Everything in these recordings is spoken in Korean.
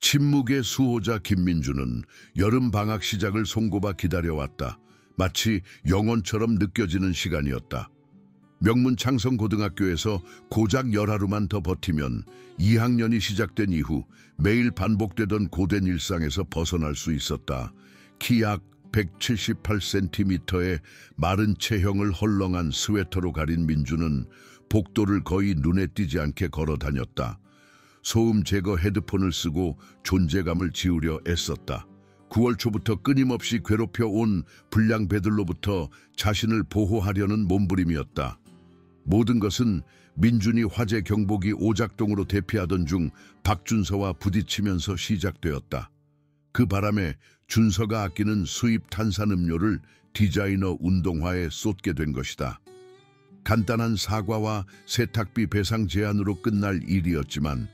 침묵의 수호자 김민주는 여름 방학 시작을 손꼽아 기다려왔다. 마치 영원처럼 느껴지는 시간이었다. 명문 창성고등학교에서 고작 열하루만 더 버티면 2학년이 시작된 이후 매일 반복되던 고된 일상에서 벗어날 수 있었다. 키 약 178cm의 마른 체형을 헐렁한 스웨터로 가린 민주는 복도를 거의 눈에 띄지 않게 걸어 다녔다. 소음 제거 헤드폰을 쓰고 존재감을 지우려 애썼다. 9월 초부터 끊임없이 괴롭혀 온 불량배들로부터 자신을 보호하려는 몸부림이었다. 모든 것은 민준이 화재 경보기 오작동으로 대피하던 중 박준서와 부딪히면서 시작되었다. 그 바람에 준서가 아끼는 수입 탄산음료를 디자이너 운동화에 쏟게 된 것이다. 간단한 사과와 세탁비 배상 제한으로 끝날 일이었지만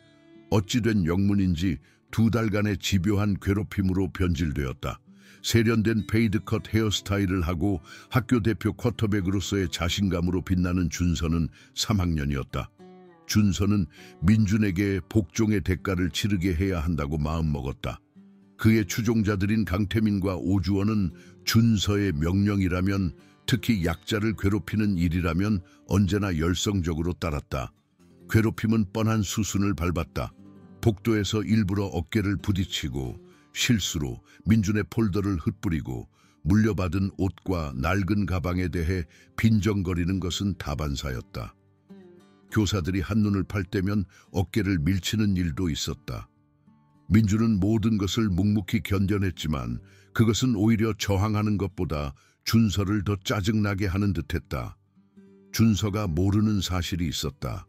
어찌된 영문인지 2달간의 집요한 괴롭힘으로 변질되었다. 세련된 페이드컷 헤어스타일을 하고 학교 대표 쿼터백으로서의 자신감으로 빛나는 준서는 3학년이었다. 준서는 민준에게 복종의 대가를 치르게 해야 한다고 마음먹었다. 그의 추종자들인 강태민과 오주원은 준서의 명령이라면, 특히 약자를 괴롭히는 일이라면 언제나 열성적으로 따랐다. 괴롭힘은 뻔한 수순을 밟았다. 복도에서 일부러 어깨를 부딪히고 실수로 민준의 폴더를 흩뿌리고 물려받은 옷과 낡은 가방에 대해 빈정거리는 것은 다반사였다. 교사들이 한눈을 팔 때면 어깨를 밀치는 일도 있었다. 민준은 모든 것을 묵묵히 견뎌냈지만 그것은 오히려 저항하는 것보다 준서를 더 짜증나게 하는 듯했다. 준서가 모르는 사실이 있었다.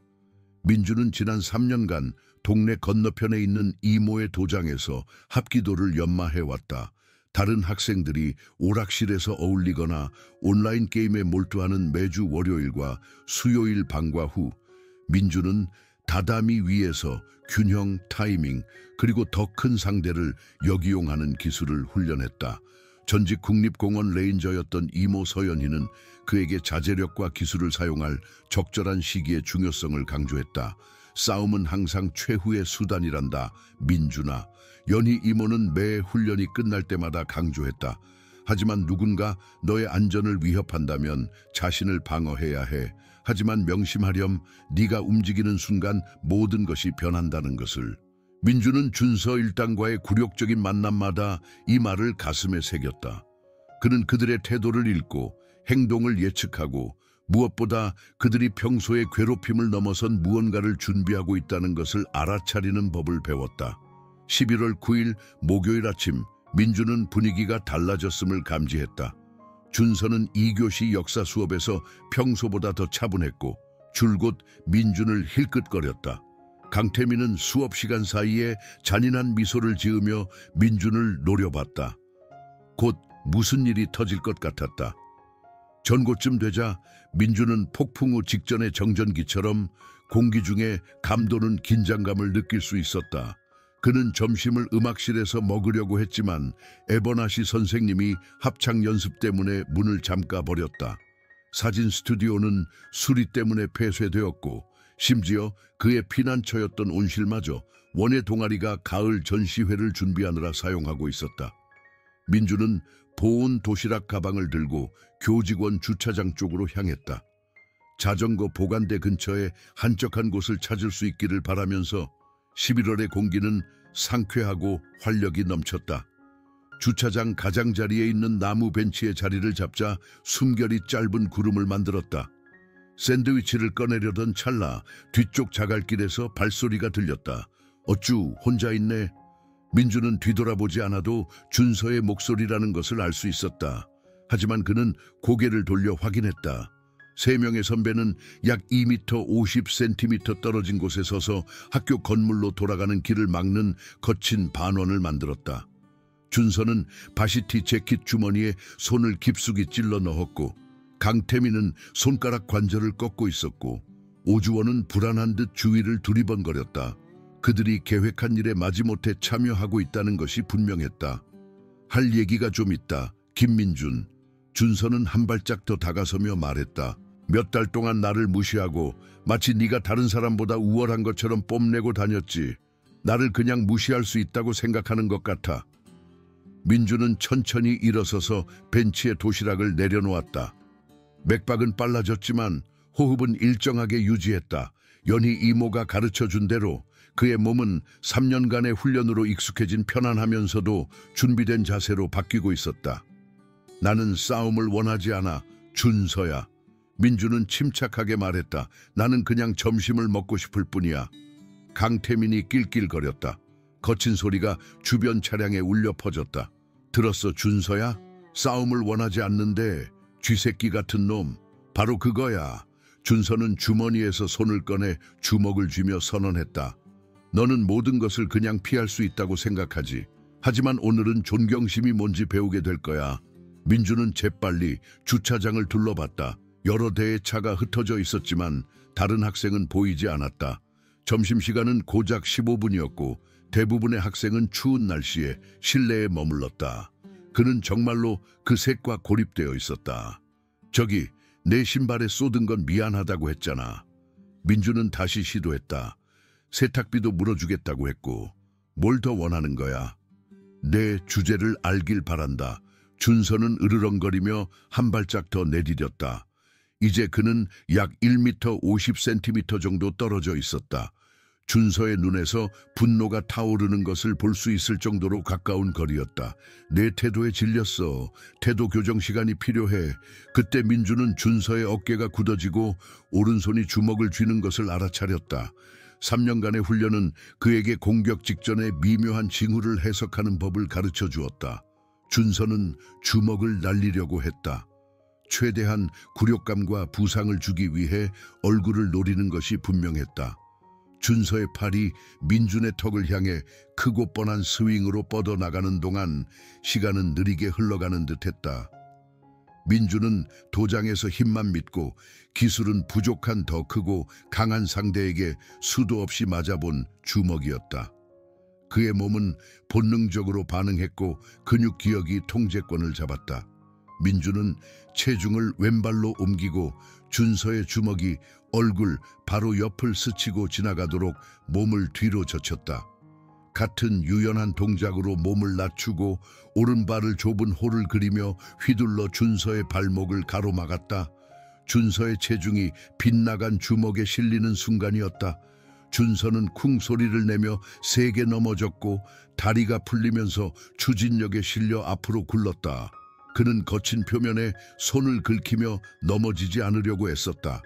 민준은 지난 3년간 동네 건너편에 있는 이모의 도장에서 합기도를 연마해왔다. 다른 학생들이 오락실에서 어울리거나 온라인 게임에 몰두하는 매주 월요일과 수요일 방과 후 민준은 다다미 위에서 균형, 타이밍, 그리고 더 큰 상대를 역이용하는 기술을 훈련했다. 전직 국립공원 레인저였던 이모 서연희는 그에게 자제력과 기술을 사용할 적절한 시기의 중요성을 강조했다. 싸움은 항상 최후의 수단이란다. 민준아. 연희 이모는 매 훈련이 끝날 때마다 강조했다. 하지만 누군가 너의 안전을 위협한다면 자신을 방어해야 해. 하지만 명심하렴, 네가 움직이는 순간 모든 것이 변한다는 것을. 민준은 준서 일당과의 굴욕적인 만남마다 이 말을 가슴에 새겼다. 그는 그들의 태도를 읽고 행동을 예측하고 무엇보다 그들이 평소의 괴롭힘을 넘어선 무언가를 준비하고 있다는 것을 알아차리는 법을 배웠다. 11월 9일 목요일 아침, 민준은 분위기가 달라졌음을 감지했다. 준서는 2교시 역사 수업에서 평소보다 더 차분했고 줄곧 민준을 힐끗거렸다. 강태민은 수업 시간 사이에 잔인한 미소를 지으며 민준을 노려봤다. 곧 무슨 일이 터질 것 같았다. 전고쯤 되자 민준은 폭풍 후 직전의 정전기처럼 공기 중에 감도는 긴장감을 느낄 수 있었다. 그는 점심을 음악실에서 먹으려고 했지만 에버나시 선생님이 합창 연습 때문에 문을 잠가 버렸다. 사진 스튜디오는 수리 때문에 폐쇄되었고 심지어 그의 피난처였던 온실마저 원예 동아리가 가을 전시회를 준비하느라 사용하고 있었다. 민주는 보온 도시락 가방을 들고 교직원 주차장 쪽으로 향했다. 자전거 보관대 근처에 한적한 곳을 찾을 수 있기를 바라면서 11월의 공기는 상쾌하고 활력이 넘쳤다. 주차장 가장자리에 있는 나무 벤치에 자리를 잡자 숨결이 짧은 구름을 만들었다. 샌드위치를 꺼내려던 찰나 뒤쪽 자갈길에서 발소리가 들렸다. 어쭈, 혼자 있네. 민주는 뒤돌아보지 않아도 준서의 목소리라는 것을 알 수 있었다. 하지만 그는 고개를 돌려 확인했다. 3명의 선배는 약 2m 50cm 떨어진 곳에 서서 학교 건물로 돌아가는 길을 막는 거친 반원을 만들었다. 준서는 바시티 재킷 주머니에 손을 깊숙이 찔러 넣었고 강태민은 손가락 관절을 꺾고 있었고 오주원은 불안한 듯 주위를 두리번거렸다. 그들이 계획한 일에 마지못해 참여하고 있다는 것이 분명했다. 할 얘기가 좀 있다. 김민준. 준서는 한 발짝 더 다가서며 말했다. 몇 달 동안 나를 무시하고 마치 네가 다른 사람보다 우월한 것처럼 뽐내고 다녔지. 나를 그냥 무시할 수 있다고 생각하는 것 같아. 민주는 천천히 일어서서 벤치에 도시락을 내려놓았다. 맥박은 빨라졌지만 호흡은 일정하게 유지했다. 연희 이모가 가르쳐준 대로 그의 몸은 3년간의 훈련으로 익숙해진 편안하면서도 준비된 자세로 바뀌고 있었다. 나는 싸움을 원하지 않아, 준서야. 민주는 침착하게 말했다. 나는 그냥 점심을 먹고 싶을 뿐이야. 강태민이 낄낄거렸다. 거친 소리가 주변 차량에 울려 퍼졌다. 들었어, 준서야? 싸움을 원하지 않는데 쥐새끼 같은 놈. 바로 그거야. 준서는 주머니에서 손을 꺼내 주먹을 쥐며 선언했다. 너는 모든 것을 그냥 피할 수 있다고 생각하지. 하지만 오늘은 존경심이 뭔지 배우게 될 거야. 민주는 재빨리 주차장을 둘러봤다. 여러 대의 차가 흩어져 있었지만 다른 학생은 보이지 않았다. 점심시간은 고작 15분이었고 대부분의 학생은 추운 날씨에 실내에 머물렀다. 그는 정말로 그 색과 고립되어 있었다. 저기, 내 신발에 쏟은 건 미안하다고 했잖아. 민주는 다시 시도했다. 세탁비도 물어주겠다고 했고, 뭘 더 원하는 거야? 내 주제를 알길 바란다. 준서는 으르렁거리며 한 발짝 더 내디뎠다. 이제 그는 약 1m 50cm 정도 떨어져 있었다. 준서의 눈에서 분노가 타오르는 것을 볼 수 있을 정도로 가까운 거리였다. 내 태도에 질렸어. 태도 교정 시간이 필요해. 그때 민주는 준서의 어깨가 굳어지고 오른손이 주먹을 쥐는 것을 알아차렸다. 3년간의 훈련은 그에게 공격 직전에 미묘한 징후를 해석하는 법을 가르쳐 주었다. 준서는 주먹을 날리려고 했다. 최대한 굴욕감과 부상을 주기 위해 얼굴을 노리는 것이 분명했다. 준서의 팔이 민준의 턱을 향해 크고 뻔한 스윙으로 뻗어나가는 동안 시간은 느리게 흘러가는 듯했다. 민준은 도장에서 힘만 믿고 기술은 부족한 더 크고 강한 상대에게 수도 없이 맞아본 주먹이었다. 그의 몸은 본능적으로 반응했고 근육 기억이 통제권을 잡았다. 민준은 체중을 왼발로 옮기고 준서의 주먹이 얼굴 바로 옆을 스치고 지나가도록 몸을 뒤로 젖혔다. 같은 유연한 동작으로 몸을 낮추고 오른발을 좁은 홀을 그리며 휘둘러 준서의 발목을 가로막았다. 준서의 체중이 빗나간 주먹에 실리는 순간이었다. 준서는 쿵 소리를 내며 세게 넘어졌고 다리가 풀리면서 추진력에 실려 앞으로 굴렀다. 그는 거친 표면에 손을 긁히며 넘어지지 않으려고 애썼다.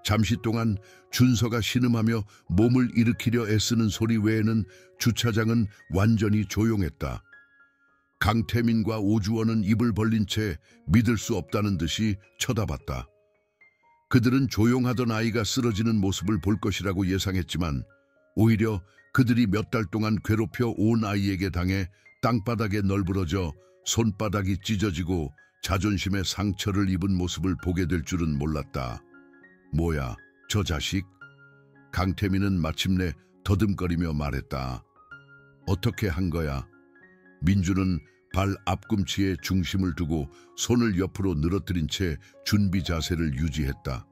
잠시 동안 준서가 신음하며 몸을 일으키려 애쓰는 소리 외에는 주차장은 완전히 조용했다. 강태민과 오주원은 입을 벌린 채 믿을 수 없다는 듯이 쳐다봤다. 그들은 조용하던 아이가 쓰러지는 모습을 볼 것이라고 예상했지만 오히려 그들이 몇 달 동안 괴롭혀 온 아이에게 당해 땅바닥에 널브러져 손바닥이 찢어지고 자존심에 상처를 입은 모습을 보게 될 줄은 몰랐다. 뭐야, 저 자식? 강태민은 마침내 더듬거리며 말했다. 어떻게 한 거야? 민주는 발 앞꿈치에 중심을 두고 손을 옆으로 늘어뜨린 채 준비 자세를 유지했다.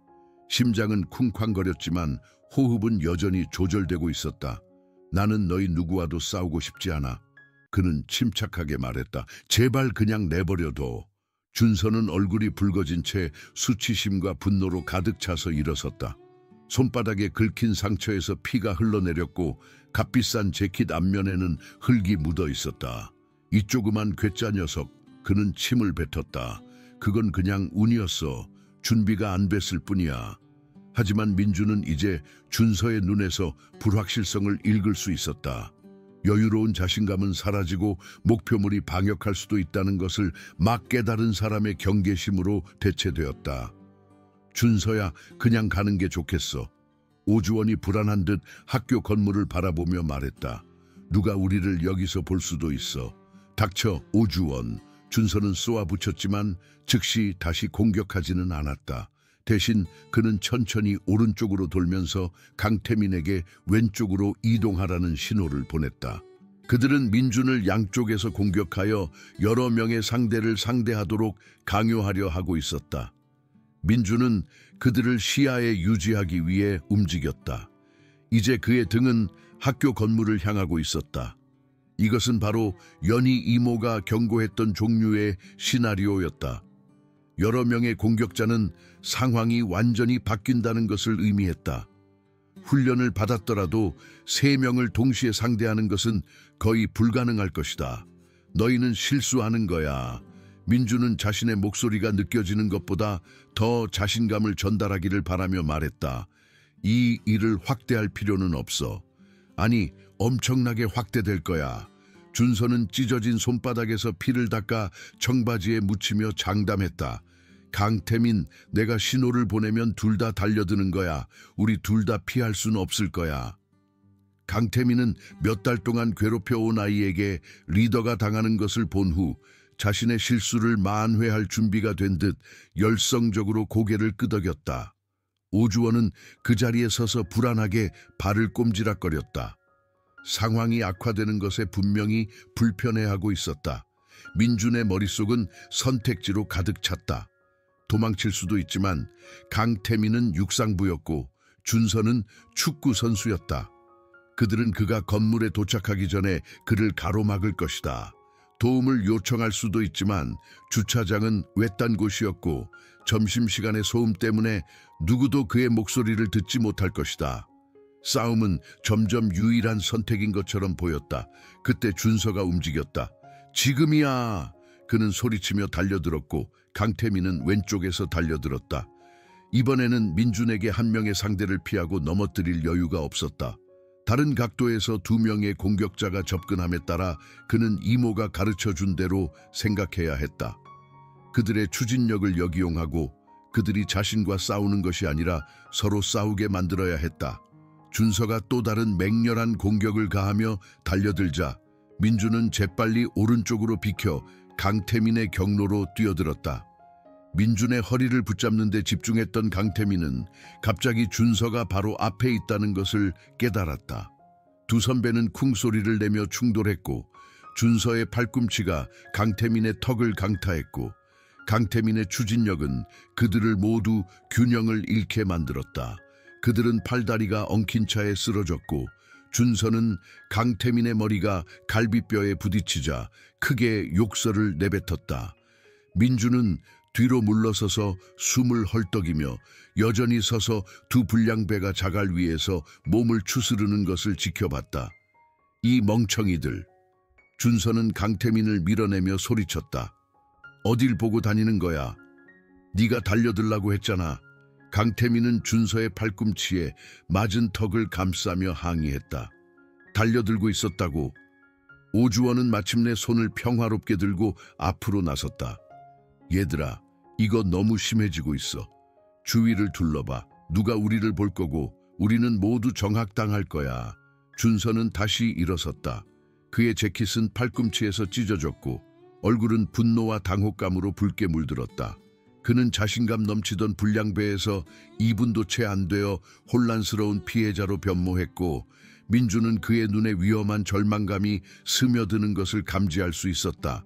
심장은 쿵쾅거렸지만 호흡은 여전히 조절되고 있었다. 나는 너희 누구와도 싸우고 싶지 않아. 그는 침착하게 말했다. 제발 그냥 내버려둬. 준서는 얼굴이 붉어진 채 수치심과 분노로 가득 차서 일어섰다. 손바닥에 긁힌 상처에서 피가 흘러내렸고 값비싼 재킷 앞면에는 흙이 묻어 있었다. 이 조그만 괴짜 녀석, 그는 침을 뱉었다. 그건 그냥 운이었어. 준비가 안 됐을 뿐이야. 하지만 민주는 이제 준서의 눈에서 불확실성을 읽을 수 있었다. 여유로운 자신감은 사라지고 목표물이 방역할 수도 있다는 것을 막 깨달은 사람의 경계심으로 대체되었다. 준서야, 그냥 가는 게 좋겠어. 오주원이 불안한 듯 학교 건물을 바라보며 말했다. 누가 우리를 여기서 볼 수도 있어. 닥쳐, 오주원. 준서는 쏘아붙였지만 즉시 다시 공격하지는 않았다. 대신 그는 천천히 오른쪽으로 돌면서 강태민에게 왼쪽으로 이동하라는 신호를 보냈다. 그들은 민준을 양쪽에서 공격하여 여러 명의 상대를 상대하도록 강요하려 하고 있었다. 민준은 그들을 시야에 유지하기 위해 움직였다. 이제 그의 등은 학교 건물을 향하고 있었다. 이것은 바로 연희 이모가 경고했던 종류의 시나리오였다. 여러 명의 공격자는 상황이 완전히 바뀐다는 것을 의미했다. 훈련을 받았더라도 3명을 동시에 상대하는 것은 거의 불가능할 것이다. 너희는 실수하는 거야. 민주는 자신의 목소리가 느껴지는 것보다 더 자신감을 전달하기를 바라며 말했다. 이 일을 확대할 필요는 없어. 아니, 엄청나게 확대될 거야. 준서는 찢어진 손바닥에서 피를 닦아 청바지에 묻히며 장담했다. 강태민, 내가 신호를 보내면 둘 다 달려드는 거야. 우리 둘 다 피할 수는 없을 거야. 강태민은 몇 달 동안 괴롭혀온 아이에게 리더가 당하는 것을 본 후 자신의 실수를 만회할 준비가 된 듯 열성적으로 고개를 끄덕였다. 오주원은 그 자리에 서서 불안하게 발을 꼼지락거렸다. 상황이 악화되는 것에 분명히 불편해하고 있었다. 민준의 머릿속은 선택지로 가득 찼다. 도망칠 수도 있지만 강태민은 육상부였고 준서는 축구 선수였다. 그들은 그가 건물에 도착하기 전에 그를 가로막을 것이다. 도움을 요청할 수도 있지만 주차장은 외딴 곳이었고 점심시간의 소음 때문에 누구도 그의 목소리를 듣지 못할 것이다. 싸움은 점점 유일한 선택인 것처럼 보였다. 그때 준서가 움직였다. 지금이야! 그는 소리치며 달려들었고 강태민은 왼쪽에서 달려들었다. 이번에는 민준에게 한 명의 상대를 피하고 넘어뜨릴 여유가 없었다. 다른 각도에서 2명의 공격자가 접근함에 따라 그는 이모가 가르쳐준 대로 생각해야 했다. 그들의 추진력을 역이용하고 그들이 자신과 싸우는 것이 아니라 서로 싸우게 만들어야 했다. 준서가 또 다른 맹렬한 공격을 가하며 달려들자 민준은 재빨리 오른쪽으로 비켜 강태민의 경로로 뛰어들었다. 민준의 허리를 붙잡는 데 집중했던 강태민은 갑자기 준서가 바로 앞에 있다는 것을 깨달았다. 두 선배는 쿵소리를 내며 충돌했고 준서의 팔꿈치가 강태민의 턱을 강타했고 강태민의 추진력은 그들을 모두 균형을 잃게 만들었다. 그들은 팔다리가 엉킨 차에 쓰러졌고 준서는 강태민의 머리가 갈비뼈에 부딪히자 크게 욕설을 내뱉었다. 민준은 뒤로 물러서서 숨을 헐떡이며 여전히 서서 두 불량배가 자갈 위에서 몸을 추스르는 것을 지켜봤다. 이 멍청이들. 준서는 강태민을 밀어내며 소리쳤다. 어딜 보고 다니는 거야? 네가 달려들라고 했잖아. 강태민은 준서의 팔꿈치에 맞은 턱을 감싸며 항의했다. 달려들고 있었다고. 오주원은 마침내 손을 평화롭게 들고 앞으로 나섰다. 얘들아, 이거 너무 심해지고 있어. 주위를 둘러봐. 누가 우리를 볼 거고 우리는 모두 정학당할 거야. 준서는 다시 일어섰다. 그의 재킷은 팔꿈치에서 찢어졌고 얼굴은 분노와 당혹감으로 붉게 물들었다. 그는 자신감 넘치던 불량배에서 2분도 채 안 되어 혼란스러운 피해자로 변모했고 민주는 그의 눈에 위험한 절망감이 스며드는 것을 감지할 수 있었다.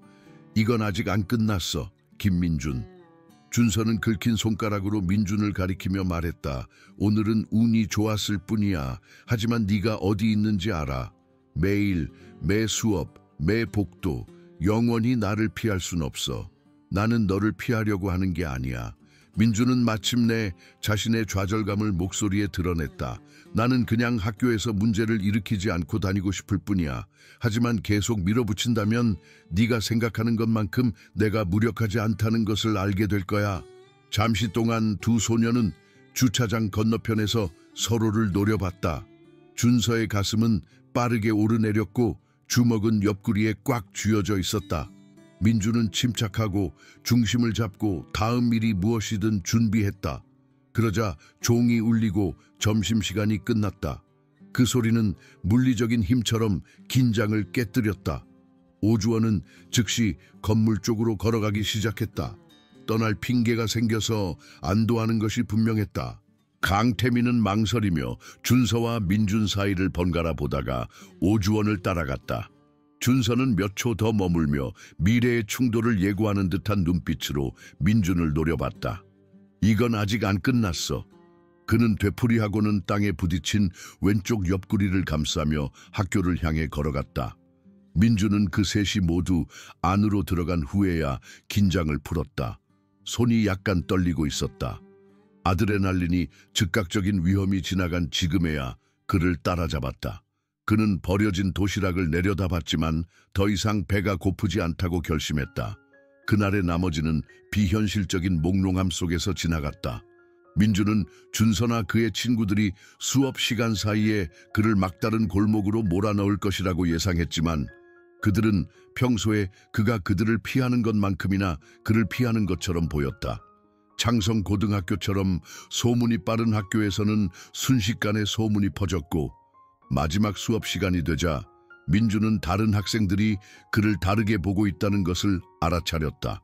이건 아직 안 끝났어, 김민준. 준서는 긁힌 손가락으로 민준을 가리키며 말했다. 오늘은 운이 좋았을 뿐이야. 하지만 네가 어디 있는지 알아. 매일, 매 수업, 매 복도, 영원히 나를 피할 순 없어. 나는 너를 피하려고 하는 게 아니야. 민준은 마침내 자신의 좌절감을 목소리에 드러냈다. 나는 그냥 학교에서 문제를 일으키지 않고 다니고 싶을 뿐이야. 하지만 계속 밀어붙인다면 네가 생각하는 것만큼 내가 무력하지 않다는 것을 알게 될 거야. 잠시 동안 두 소녀는 주차장 건너편에서 서로를 노려봤다. 준서의 가슴은 빠르게 오르내렸고 주먹은 옆구리에 꽉 쥐어져 있었다. 민주는 침착하고 중심을 잡고 다음 일이 무엇이든 준비했다. 그러자 종이 울리고 점심시간이 끝났다. 그 소리는 물리적인 힘처럼 긴장을 깨뜨렸다. 오주원은 즉시 건물 쪽으로 걸어가기 시작했다. 떠날 핑계가 생겨서 안도하는 것이 분명했다. 강태민은 망설이며 준서와 민준 사이를 번갈아 보다가 오주원을 따라갔다. 준서는 몇 초 더 머물며 미래의 충돌을 예고하는 듯한 눈빛으로 민준을 노려봤다. 이건 아직 안 끝났어. 그는 되풀이하고는 땅에 부딪힌 왼쪽 옆구리를 감싸며 학교를 향해 걸어갔다. 민주는 그 셋이 모두 안으로 들어간 후에야 긴장을 풀었다. 손이 약간 떨리고 있었다. 아드레날린이 즉각적인 위험이 지나간 지금에야 그를 따라잡았다. 그는 버려진 도시락을 내려다봤지만 더 이상 배가 고프지 않다고 결심했다. 그날의 나머지는 비현실적인 몽롱함 속에서 지나갔다. 민주는 준서나 그의 친구들이 수업 시간 사이에 그를 막다른 골목으로 몰아넣을 것이라고 예상했지만 그들은 평소에 그가 그들을 피하는 것만큼이나 그를 피하는 것처럼 보였다. 창성고등학교처럼 소문이 빠른 학교에서는 순식간에 소문이 퍼졌고 마지막 수업 시간이 되자 민주는 다른 학생들이 그를 다르게 보고 있다는 것을 알아차렸다.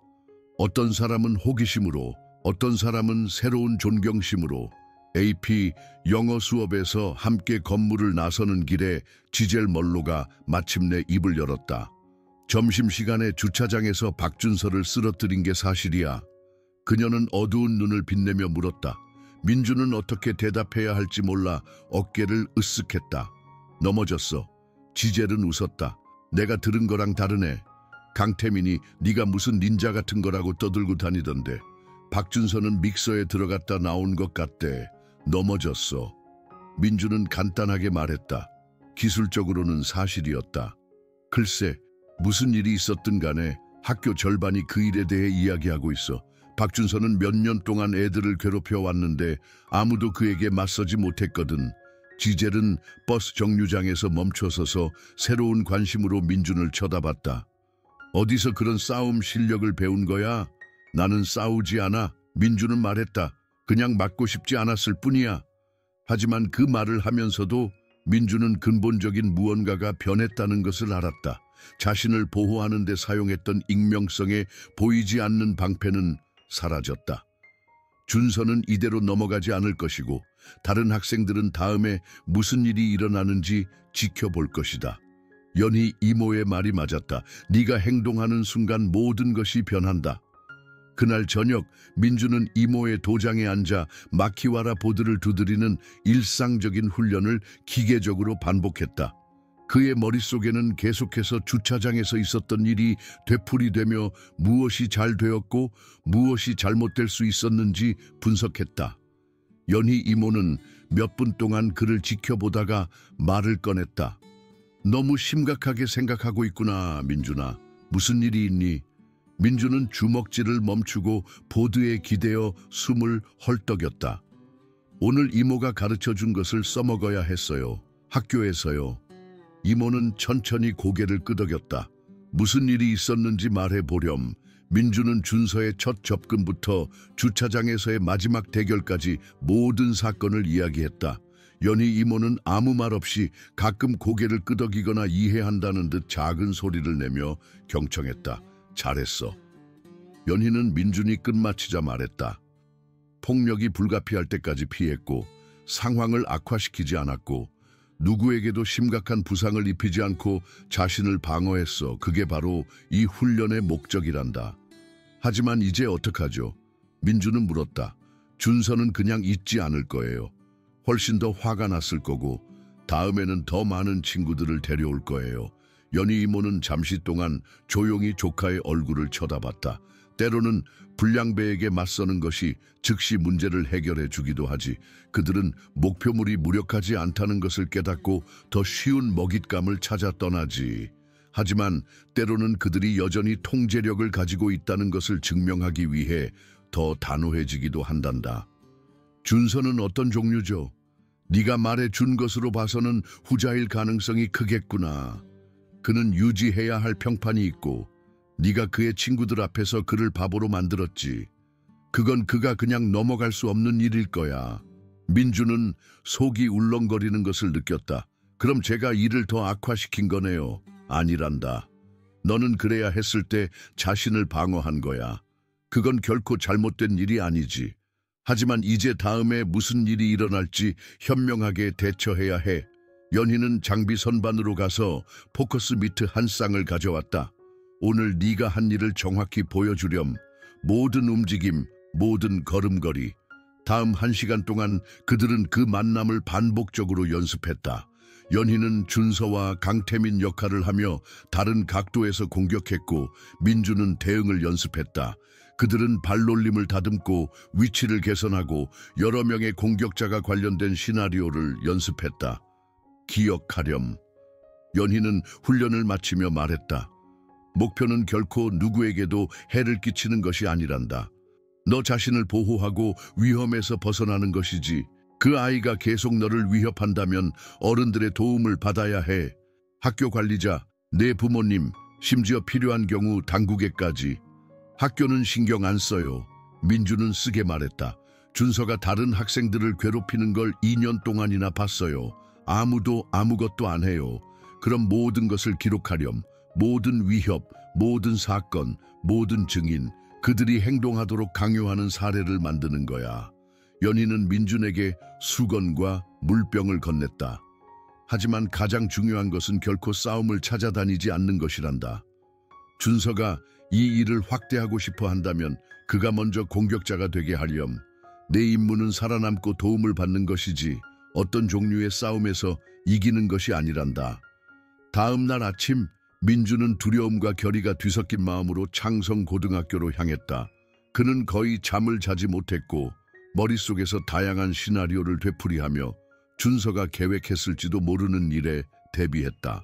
어떤 사람은 호기심으로, 어떤 사람은 새로운 존경심으로 AP 영어 수업에서 함께 건물을 나서는 길에 지젤 멀로가 마침내 입을 열었다. 점심시간에 주차장에서 박준서를 쓰러뜨린 게 사실이야. 그녀는 어두운 눈을 빛내며 물었다. 민주는 어떻게 대답해야 할지 몰라 어깨를 으쓱했다. 넘어졌어. 지젤은 웃었다. 내가 들은 거랑 다르네. 강태민이 네가 무슨 닌자 같은 거라고 떠들고 다니던데. 박준서는 믹서에 들어갔다 나온 것 같대. 넘어졌어. 민주는 간단하게 말했다. 기술적으로는 사실이었다. 글쎄, 무슨 일이 있었든 간에 학교 절반이 그 일에 대해 이야기하고 있어. 박준서는 몇 년 동안 애들을 괴롭혀 왔는데 아무도 그에게 맞서지 못했거든. 지젤은 버스 정류장에서 멈춰서서 새로운 관심으로 민준을 쳐다봤다. 어디서 그런 싸움 실력을 배운 거야? 나는 싸우지 않아. 민준은 말했다. 그냥 맞고 싶지 않았을 뿐이야. 하지만 그 말을 하면서도 민준은 근본적인 무언가가 변했다는 것을 알았다. 자신을 보호하는 데 사용했던 익명성에 보이지 않는 방패는 사라졌다. 준서는 이대로 넘어가지 않을 것이고 다른 학생들은 다음에 무슨 일이 일어나는지 지켜볼 것이다. 연희 이모의 말이 맞았다. 네가 행동하는 순간 모든 것이 변한다. 그날 저녁 민주는 이모의 도장에 앉아 마키와라 보드를 두드리는 일상적인 훈련을 기계적으로 반복했다. 그의 머릿속에는 계속해서 주차장에서 있었던 일이 되풀이되며 무엇이 잘 되었고 무엇이 잘못될 수 있었는지 분석했다. 연희 이모는 몇 분 동안 그를 지켜보다가 말을 꺼냈다. 너무 심각하게 생각하고 있구나, 민준아. 무슨 일이 있니? 민주는 주먹질을 멈추고 보드에 기대어 숨을 헐떡였다. 오늘 이모가 가르쳐준 것을 써먹어야 했어요. 학교에서요. 이모는 천천히 고개를 끄덕였다. 무슨 일이 있었는지 말해보렴. 민주는 준서의 첫 접근부터 주차장에서의 마지막 대결까지 모든 사건을 이야기했다. 연희 이모는 아무 말 없이 가끔 고개를 끄덕이거나 이해한다는 듯 작은 소리를 내며 경청했다. 잘했어. 연희는 민준이 끝마치자 말했다. 폭력이 불가피할 때까지 피했고 상황을 악화시키지 않았고 누구에게도 심각한 부상을 입히지 않고 자신을 방어했어. 그게 바로 이 훈련의 목적이란다. 하지만 이제 어떡하죠? 민주는 물었다. 준서는 그냥 잊지 않을 거예요. 훨씬 더 화가 났을 거고 다음에는 더 많은 친구들을 데려올 거예요. 연희 이모는 잠시 동안 조용히 조카의 얼굴을 쳐다봤다. 때로는 불량배에게 맞서는 것이 즉시 문제를 해결해 주기도 하지. 그들은 목표물이 무력하지 않다는 것을 깨닫고 더 쉬운 먹잇감을 찾아 떠나지. 하지만 때로는 그들이 여전히 통제력을 가지고 있다는 것을 증명하기 위해 더 단호해지기도 한단다. 준서는 어떤 종류죠? 네가 말해준 것으로 봐서는 후자일 가능성이 크겠구나. 그는 유지해야 할 평판이 있고 네가 그의 친구들 앞에서 그를 바보로 만들었지. 그건 그가 그냥 넘어갈 수 없는 일일 거야. 민주는 속이 울렁거리는 것을 느꼈다. 그럼 제가 일을 더 악화시킨 거네요. 아니란다. 너는 그래야 했을 때 자신을 방어한 거야. 그건 결코 잘못된 일이 아니지. 하지만 이제 다음에 무슨 일이 일어날지 현명하게 대처해야 해. 연희는 장비 선반으로 가서 포커스 미트 한 쌍을 가져왔다. 오늘 네가 한 일을 정확히 보여주렴. 모든 움직임, 모든 걸음걸이. 다음 1시간 동안 그들은 그 만남을 반복적으로 연습했다. 연희는 준서와 강태민 역할을 하며 다른 각도에서 공격했고 민주는 대응을 연습했다. 그들은 발놀림을 다듬고 위치를 개선하고 여러 명의 공격자가 관련된 시나리오를 연습했다. 기억하렴. 연희는 훈련을 마치며 말했다. 목표는 결코 누구에게도 해를 끼치는 것이 아니란다. 너 자신을 보호하고 위험에서 벗어나는 것이지. 그 아이가 계속 너를 위협한다면 어른들의 도움을 받아야 해. 학교 관리자, 내 부모님, 심지어 필요한 경우 당국에까지. 학교는 신경 안 써요. 민주는 쓰게 말했다. 준서가 다른 학생들을 괴롭히는 걸 2년 동안이나 봤어요. 아무도 아무것도 안 해요. 그럼 모든 것을 기록하렴. 모든 위협, 모든 사건, 모든 증인, 그들이 행동하도록 강요하는 사례를 만드는 거야. 연희는 민준에게 수건과 물병을 건넸다. 하지만 가장 중요한 것은 결코 싸움을 찾아다니지 않는 것이란다. 준서가 이 일을 확대하고 싶어 한다면 그가 먼저 공격자가 되게 하렴. 내 임무는 살아남고 도움을 받는 것이지 어떤 종류의 싸움에서 이기는 것이 아니란다. 다음 날 아침 민주는 두려움과 결의가 뒤섞인 마음으로 창성고등학교로 향했다. 그는 거의 잠을 자지 못했고 머릿속에서 다양한 시나리오를 되풀이하며 준서가 계획했을지도 모르는 일에 대비했다.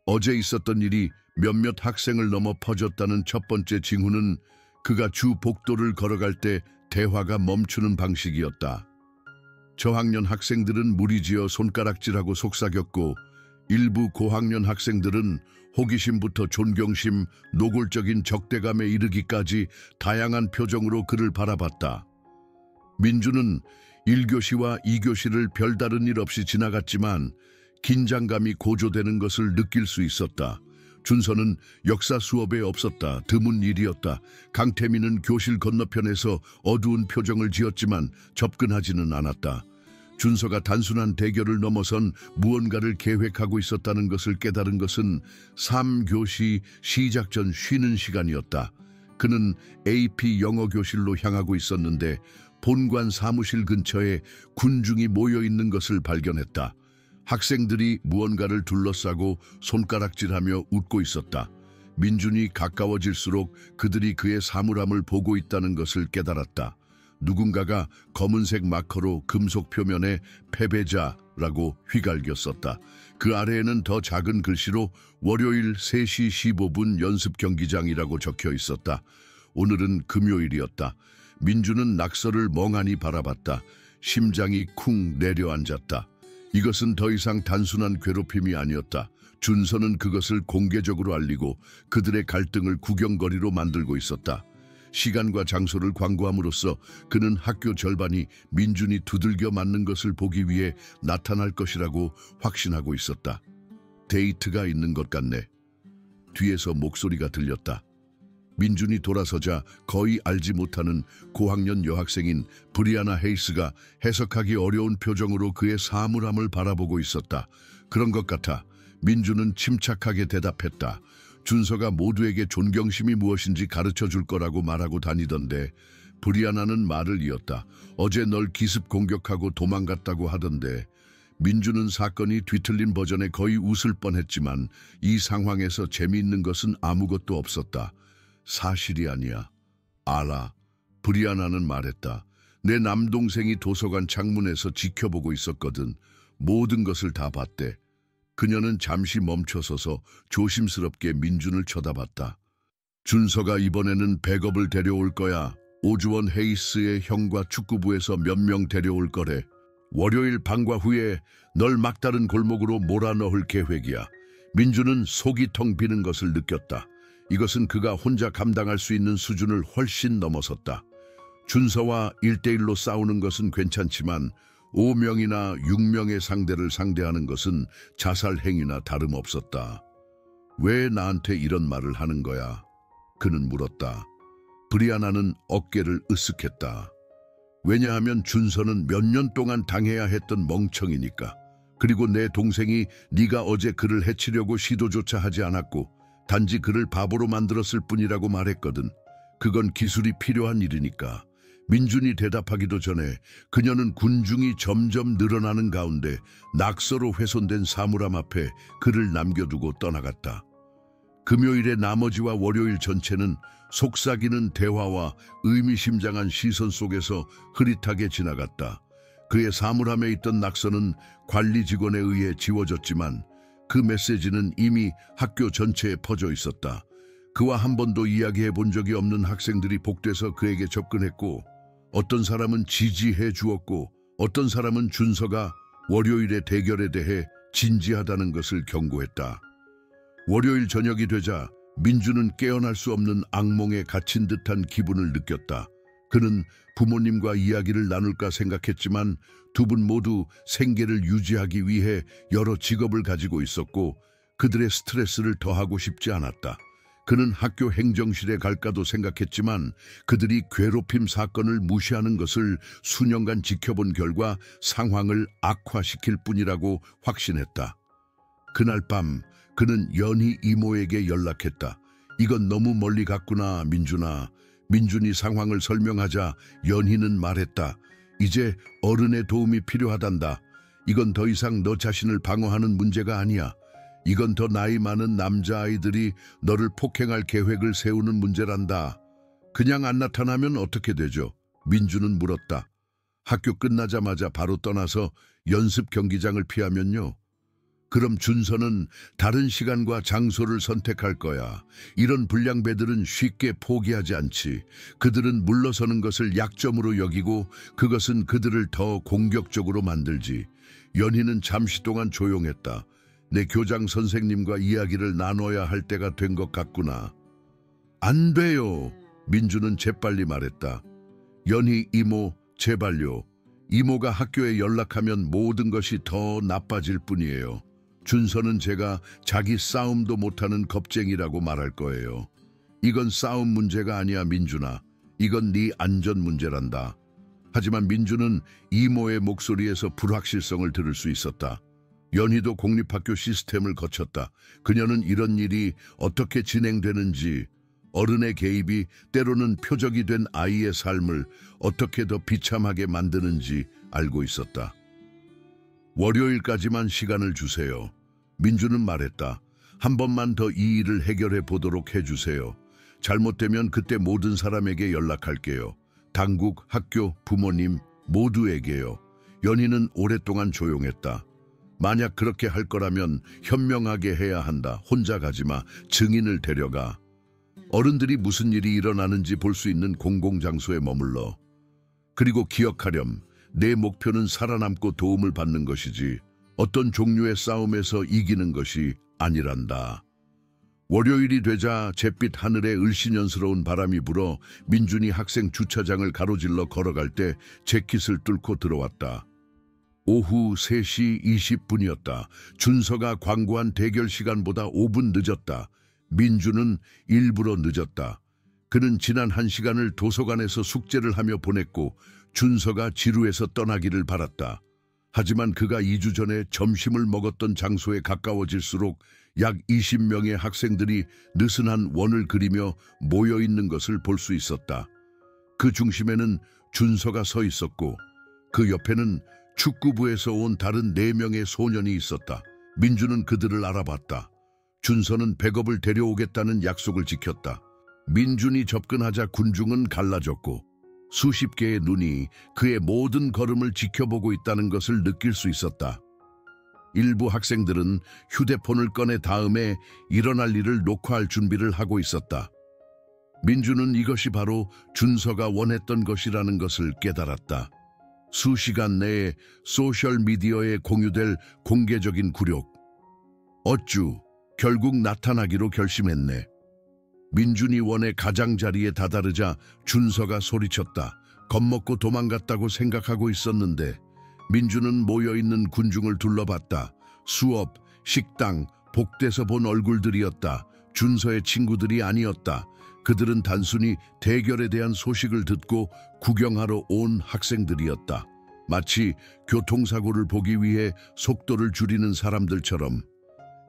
어제 있었던 일이 몇몇 학생을 넘어 퍼졌다는 첫 번째 징후는 그가 주 복도를 걸어갈 때 대화가 멈추는 방식이었다. 저학년 학생들은 무리지어 손가락질하고 속삭였고 일부 고학년 학생들은 호기심부터 존경심, 노골적인 적대감에 이르기까지 다양한 표정으로 그를 바라봤다. 민주는 1교시와 2교시를 별다른 일 없이 지나갔지만 긴장감이 고조되는 것을 느낄 수 있었다. 준서는 역사 수업에 없었다. 드문 일이었다. 강태민은 교실 건너편에서 어두운 표정을 지었지만 접근하지는 않았다. 준서가 단순한 대결을 넘어선 무언가를 계획하고 있었다는 것을 깨달은 것은 3교시 시작 전 쉬는 시간이었다. 그는 AP 영어 교실로 향하고 있었는데 본관 사무실 근처에 군중이 모여 있는 것을 발견했다. 학생들이 무언가를 둘러싸고 손가락질하며 웃고 있었다. 민준이 가까워질수록 그들이 그의 사물함을 보고 있다는 것을 깨달았다. 누군가가 검은색 마커로 금속 표면에 패배자라고 휘갈겼었다. 그 아래에는 더 작은 글씨로 월요일 3시 15분 연습 경기장이라고 적혀 있었다. 오늘은 금요일이었다. 민주는 낙서를 멍하니 바라봤다. 심장이 쿵 내려앉았다. 이것은 더 이상 단순한 괴롭힘이 아니었다. 준서는 그것을 공개적으로 알리고 그들의 갈등을 구경거리로 만들고 있었다. 시간과 장소를 광고함으로써 그는 학교 절반이 민준이 두들겨 맞는 것을 보기 위해 나타날 것이라고 확신하고 있었다. 데이트가 있는 것 같네. 뒤에서 목소리가 들렸다. 민준이 돌아서자 거의 알지 못하는 고학년 여학생인 브리아나 헤이스가 해석하기 어려운 표정으로 그의 사물함을 바라보고 있었다. 그런 것 같아. 민준은 침착하게 대답했다. 준서가 모두에게 존경심이 무엇인지 가르쳐 줄 거라고 말하고 다니던데. 브리아나는 말을 이었다. 어제 널 기습 공격하고 도망갔다고 하던데. 민주는 사건이 뒤틀린 버전에 거의 웃을 뻔했지만 이 상황에서 재미있는 것은 아무것도 없었다. 사실이 아니야. 알아. 브리아나는 말했다. 내 남동생이 도서관 창문에서 지켜보고 있었거든. 모든 것을 다 봤대. 그녀는 잠시 멈춰서서 조심스럽게 민준을 쳐다봤다. 준서가 이번에는 백업을 데려올 거야. 오주원 헤이스의 형과 축구부에서 몇 명 데려올 거래. 월요일 방과 후에 널 막다른 골목으로 몰아넣을 계획이야. 민준은 속이 텅 비는 것을 느꼈다. 이것은 그가 혼자 감당할 수 있는 수준을 훨씬 넘어섰다. 준서와 1대1로 싸우는 것은 괜찮지만 5명이나 6명의 상대를 상대하는 것은 자살 행위나 다름없었다. 왜 나한테 이런 말을 하는 거야? 그는 물었다. 브리아나는 어깨를 으쓱했다. 왜냐하면 준서는 몇 년 동안 당해야 했던 멍청이니까. 그리고 내 동생이 네가 어제 그를 해치려고 시도조차 하지 않았고 단지 그를 바보로 만들었을 뿐이라고 말했거든. 그건 기술이 필요한 일이니까. 민준이 대답하기도 전에 그녀는 군중이 점점 늘어나는 가운데 낙서로 훼손된 사물함 앞에 글을 남겨두고 떠나갔다. 금요일의 나머지와 월요일 전체는 속삭이는 대화와 의미심장한 시선 속에서 흐릿하게 지나갔다. 그의 사물함에 있던 낙서는 관리 직원에 의해 지워졌지만 그 메시지는 이미 학교 전체에 퍼져 있었다. 그와 한 번도 이야기해 본 적이 없는 학생들이 복돼서 그에게 접근했고, 어떤 사람은 지지해 주었고 어떤 사람은 준서가 월요일의 대결에 대해 진지하다는 것을 경고했다. 월요일 저녁이 되자 민주는 깨어날 수 없는 악몽에 갇힌 듯한 기분을 느꼈다. 그는 부모님과 이야기를 나눌까 생각했지만 두 분 모두 생계를 유지하기 위해 여러 직업을 가지고 있었고 그들의 스트레스를 더하고 싶지 않았다. 그는 학교 행정실에 갈까도 생각했지만 그들이 괴롭힘 사건을 무시하는 것을 수년간 지켜본 결과 상황을 악화시킬 뿐이라고 확신했다. 그날 밤 그는 연희 이모에게 연락했다. 이건 너무 멀리 갔구나, 민준아. 민준이 상황을 설명하자 연희는 말했다. 이제 어른의 도움이 필요하단다. 이건 더 이상 너 자신을 방어하는 문제가 아니야. 이건 더 나이 많은 남자아이들이 너를 폭행할 계획을 세우는 문제란다. 그냥 안 나타나면 어떻게 되죠? 민주는 물었다. 학교 끝나자마자 바로 떠나서 연습 경기장을 피하면요. 그럼 준서는 다른 시간과 장소를 선택할 거야. 이런 불량배들은 쉽게 포기하지 않지. 그들은 물러서는 것을 약점으로 여기고 그것은 그들을 더 공격적으로 만들지. 연희는 잠시 동안 조용했다. 내 교장 선생님과 이야기를 나눠야 할 때가 된 것 같구나. 안 돼요. 민주는 재빨리 말했다. 연희 이모, 제발요. 이모가 학교에 연락하면 모든 것이 더 나빠질 뿐이에요. 준서는 제가 자기 싸움도 못하는 겁쟁이라고 말할 거예요. 이건 싸움 문제가 아니야, 민준아. 이건 네 안전 문제란다. 하지만 민주는 이모의 목소리에서 불확실성을 들을 수 있었다. 연희도 공립학교 시스템을 거쳤다. 그녀는 이런 일이 어떻게 진행되는지, 어른의 개입이 때로는 표적이 된 아이의 삶을 어떻게 더 비참하게 만드는지 알고 있었다. 월요일까지만 시간을 주세요. 민주는 말했다. 한 번만 더 이 일을 해결해 보도록 해주세요. 잘못되면 그때 모든 사람에게 연락할게요. 당국, 학교, 부모님 모두에게요. 연희는 오랫동안 조용했다. 만약 그렇게 할 거라면 현명하게 해야 한다. 혼자 가지마. 증인을 데려가. 어른들이 무슨 일이 일어나는지 볼 수 있는 공공장소에 머물러. 그리고 기억하렴. 내 목표는 살아남고 도움을 받는 것이지 어떤 종류의 싸움에서 이기는 것이 아니란다. 월요일이 되자 잿빛 하늘에 을씨년스러운 바람이 불어 민준이 학생 주차장을 가로질러 걸어갈 때 재킷을 뚫고 들어왔다. 오후 3시 20분이었다. 준서가 광고한 대결 시간보다 5분 늦었다. 민주는 일부러 늦었다. 그는 지난 1시간을 도서관에서 숙제를 하며 보냈고 준서가 지루해서 떠나기를 바랐다. 하지만 그가 2주 전에 점심을 먹었던 장소에 가까워질수록 약 20명의 학생들이 느슨한 원을 그리며 모여있는 것을 볼 수 있었다. 그 중심에는 준서가 서 있었고 그 옆에는 축구부에서 온 다른 4명의 소년이 있었다. 민주는 그들을 알아봤다. 준서는 백업을 데려오겠다는 약속을 지켰다. 민준이 접근하자 군중은 갈라졌고 수십 개의 눈이 그의 모든 걸음을 지켜보고 있다는 것을 느낄 수 있었다. 일부 학생들은 휴대폰을 꺼내 다음에 일어날 일을 녹화할 준비를 하고 있었다. 민주는 이것이 바로 준서가 원했던 것이라는 것을 깨달았다. 수시간 내에 소셜미디어에 공유될 공개적인 굴욕. 어쭈, 결국 나타나기로 결심했네. 민준이 원의 가장자리에 다다르자 준서가 소리쳤다. 겁먹고 도망갔다고 생각하고 있었는데. 민준은 모여있는 군중을 둘러봤다. 수업, 식당, 복대서 본 얼굴들이었다. 준서의 친구들이 아니었다. 그들은 단순히 대결에 대한 소식을 듣고 구경하러 온 학생들이었다. 마치 교통사고를 보기 위해 속도를 줄이는 사람들처럼.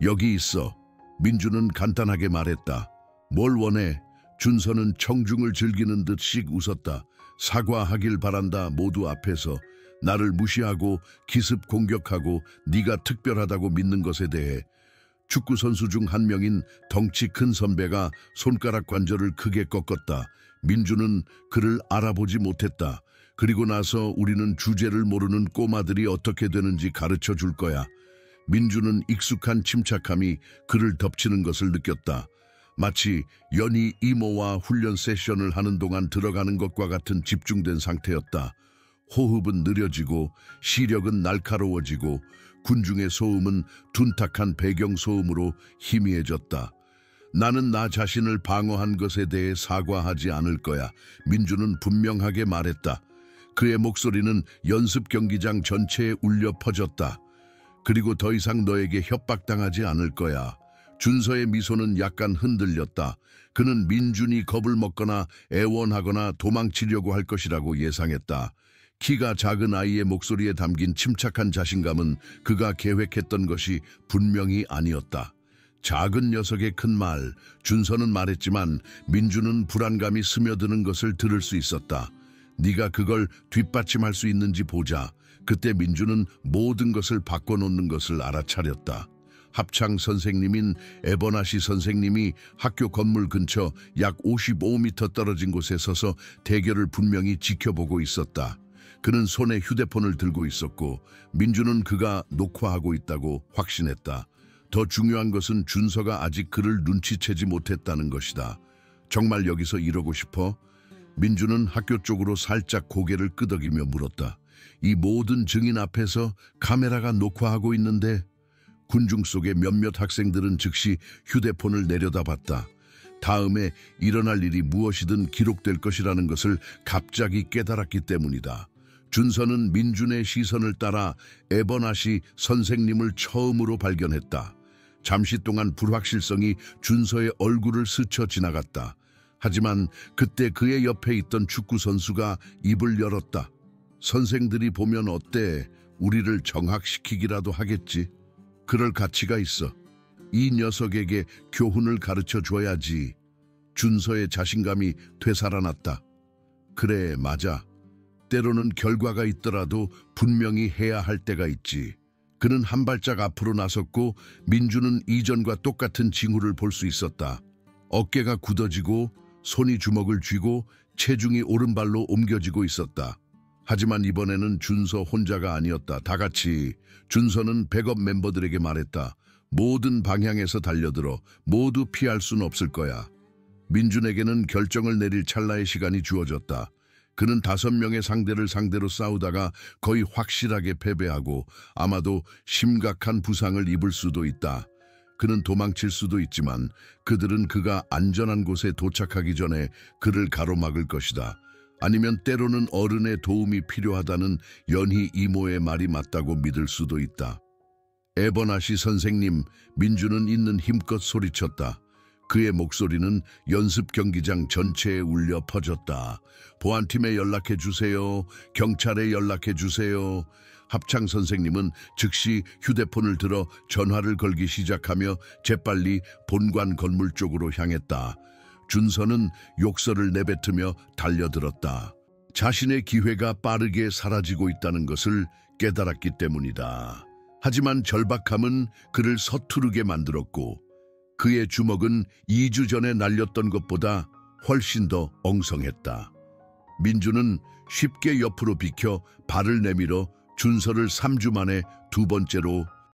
여기 있어. 민준은 간단하게 말했다. 뭘 원해? 준서는 청중을 즐기는 듯 씩 웃었다. 사과하길 바란다. 모두 앞에서 나를 무시하고 기습 공격하고 네가 특별하다고 믿는 것에 대해. 축구 선수 중 한 명인 덩치 큰 선배가 손가락 관절을 크게 꺾었다. 민주는 그를 알아보지 못했다. 그리고 나서 우리는 주제를 모르는 꼬마들이 어떻게 되는지 가르쳐 줄 거야. 민주는 익숙한 침착함이 그를 덮치는 것을 느꼈다. 마치 연희 이모와 훈련 세션을 하는 동안 들어가는 것과 같은 집중된 상태였다. 호흡은 느려지고 시력은 날카로워지고 군중의 소음은 둔탁한 배경소음으로 희미해졌다. 나는 나 자신을 방어한 것에 대해 사과하지 않을 거야. 민주는 분명하게 말했다. 그의 목소리는 연습 경기장 전체에 울려 퍼졌다. 그리고 더 이상 너에게 협박당하지 않을 거야. 준서의 미소는 약간 흔들렸다. 그는 민준이 겁을 먹거나 애원하거나 도망치려고 할 것이라고 예상했다. 키가 작은 아이의 목소리에 담긴 침착한 자신감은 그가 계획했던 것이 분명히 아니었다. 작은 녀석의 큰 말, 준서는 말했지만 민주는 불안감이 스며드는 것을 들을 수 있었다. 네가 그걸 뒷받침할 수 있는지 보자. 그때 민주는 모든 것을 바꿔놓는 것을 알아차렸다. 합창 선생님인 에버나시 선생님이 학교 건물 근처 약 55m 떨어진 곳에 서서 대결을 분명히 지켜보고 있었다. 그는 손에 휴대폰을 들고 있었고 민주는 그가 녹화하고 있다고 확신했다. 더 중요한 것은 준서가 아직 그를 눈치채지 못했다는 것이다. 정말 여기서 이러고 싶어? 민주는 학교 쪽으로 살짝 고개를 끄덕이며 물었다. 이 모든 증인 앞에서 카메라가 녹화하고 있는데. 군중 속의 몇몇 학생들은 즉시 휴대폰을 내려다봤다. 다음에 일어날 일이 무엇이든 기록될 것이라는 것을 갑자기 깨달았기 때문이다. 준서는 민준의 시선을 따라 에버나시 선생님을 처음으로 발견했다. 잠시 동안 불확실성이 준서의 얼굴을 스쳐 지나갔다. 하지만 그때 그의 옆에 있던 축구 선수가 입을 열었다. 선생들이 보면 어때? 우리를 정학시키기라도 하겠지. 그럴 가치가 있어. 이 녀석에게 교훈을 가르쳐 줘야지. 준서의 자신감이 되살아났다. 그래, 맞아. 때로는 결과가 있더라도 분명히 해야 할 때가 있지. 그는 한 발짝 앞으로 나섰고 민주는 이전과 똑같은 징후를 볼 수 있었다. 어깨가 굳어지고 손이 주먹을 쥐고 체중이 오른발로 옮겨지고 있었다. 하지만 이번에는 준서 혼자가 아니었다. 다 같이. 준서는 백업 멤버들에게 말했다. 모든 방향에서 달려들어. 모두 피할 수는 없을 거야. 민준에게는 결정을 내릴 찰나의 시간이 주어졌다. 그는 5명의 상대를 상대로 싸우다가 거의 확실하게 패배하고 아마도 심각한 부상을 입을 수도 있다. 그는 도망칠 수도 있지만 그들은 그가 안전한 곳에 도착하기 전에 그를 가로막을 것이다. 아니면 때로는 어른의 도움이 필요하다는 연희 이모의 말이 맞다고 믿을 수도 있다. 에버나시 선생님, 민주는 있는 힘껏 소리쳤다. 그의 목소리는 연습 경기장 전체에 울려 퍼졌다. 보안팀에 연락해 주세요. 경찰에 연락해 주세요. 합창 선생님은 즉시 휴대폰을 들어 전화를 걸기 시작하며 재빨리 본관 건물 쪽으로 향했다. 준서는 욕설을 내뱉으며 달려들었다. 자신의 기회가 빠르게 사라지고 있다는 것을 깨달았기 때문이다. 하지만 절박함은 그를 서투르게 만들었고 그의 주먹은 2주 전에 날렸던 것보다 훨씬 더 엉성했다. 민주는 쉽게 옆으로 비켜 발을 내밀어 준서를 3주 만에 2번째로